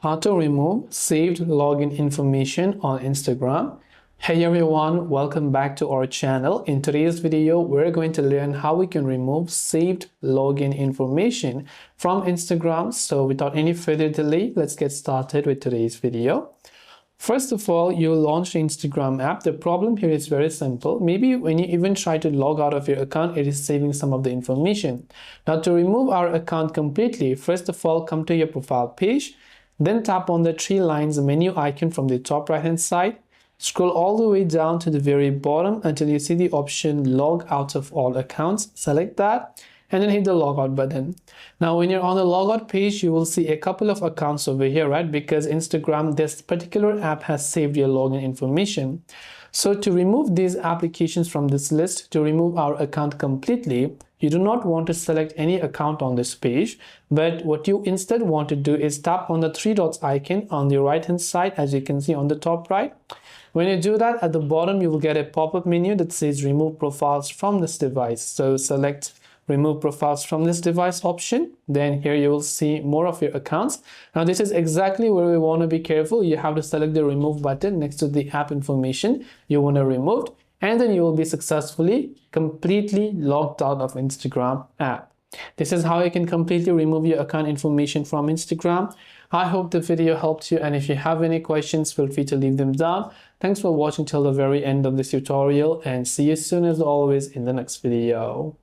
How to remove saved login information on Instagram. Hey everyone, welcome back to our channel. In today's video, we're going to learn how we can remove saved login information from Instagram. So without any further delay, let's get started with today's video. First of all, you launch the Instagram app. The problem here is very simple. Maybe when you even try to log out of your account, it is saving some of the information. Now to remove our account completely, first of all, come to your profile page. Then tap on the three lines menu icon from the top right hand side. Scroll all the way down to the very bottom until you see the option log out of all accounts. Select that and then hit the logout button. Now when you're on the logout page, you will see a couple of accounts over here, right? Because Instagram, this particular app has saved your login information. So to remove these applications from this list, to remove our account completely, you do not want to select any account on this page, but what you instead want to do is tap on the three dots icon on the right hand side, as you can see on the top right. When you do that, at the bottom you will get a pop-up menu that says remove profiles from this device. So select remove profiles from this device option. Then here you will see more of your accounts. Now this is exactly where we want to be careful. You have to select the remove button next to the app information you want to remove, and then you will be successfully completely logged out of Instagram app. This is how you can completely remove your account information from Instagram. I hope the video helped you, and if you have any questions, feel free to leave them down. Thanks for watching till the very end of this tutorial, and see you soon as always in the next video.